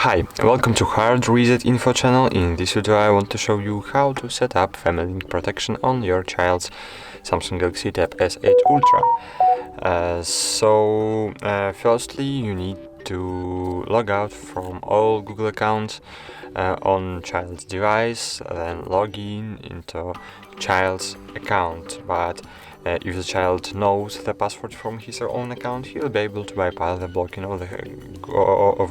Hi, welcome to HardReset.Info channel. In this video I want to show you how to set up family link protection on your child's Samsung Galaxy Tab S8 Ultra. Firstly you need to log out from all Google accounts on child's device, then log in into child's account. But if the child knows the password from his or own account, he'll be able to bypass the blocking of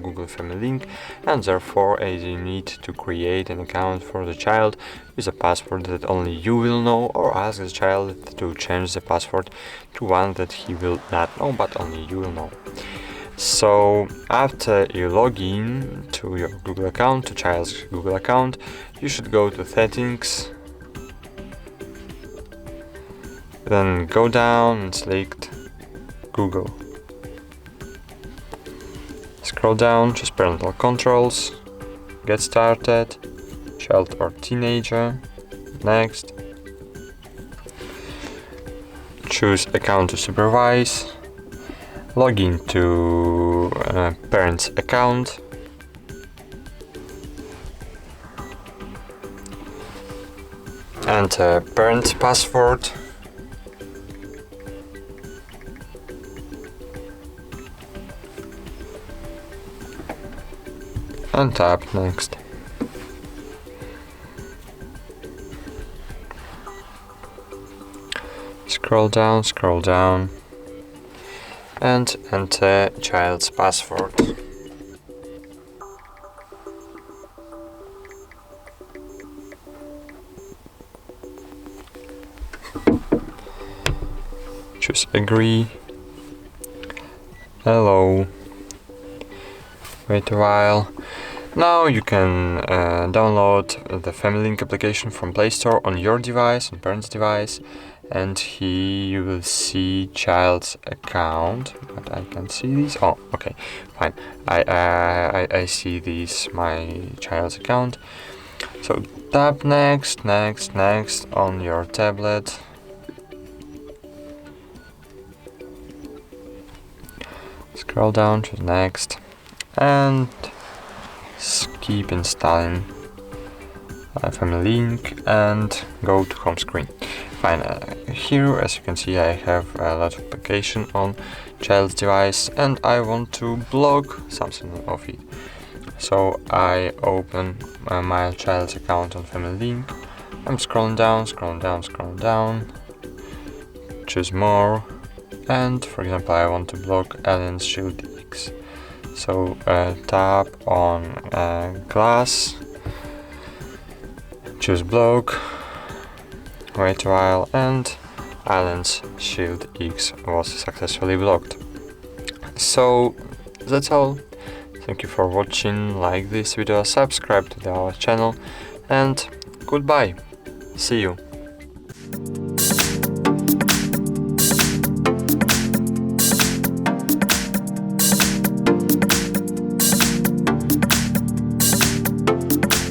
Google Family Link, and therefore you need to create an account for the child with a password that only you will know, or ask the child to change the password to one that he will not know but only you will know. So after you log in to your Google account, to child's Google account, you should go to settings, then go down and select Google. Scroll down, choose parental controls, get started, child or teenager, next. Choose account to supervise, log into parent's account, enter parent's password, and tap next. Scroll down and enter child's password. Choose agree, allow, wait a while. Now you can download the Family Link application from Play Store on your device, on parent's device, and here you will see child's account. But I can see this. Oh, okay, fine. I see this, my child's account. So tap next on your tablet. Scroll down to next and keep installing Family Link and go to home screen. Fine. Here, as you can see, I have a lot of application on child's device and I want to block something of it. So I open my child's account on Family Link. I'm scrolling down, choose more, and for example I want to block Alien's Shield X. So tap on glass, choose block, wait a while, and Alien's Shield X was successfully blocked. So that's all. Thank you for watching. Like this video, subscribe to our channel, and goodbye. See you.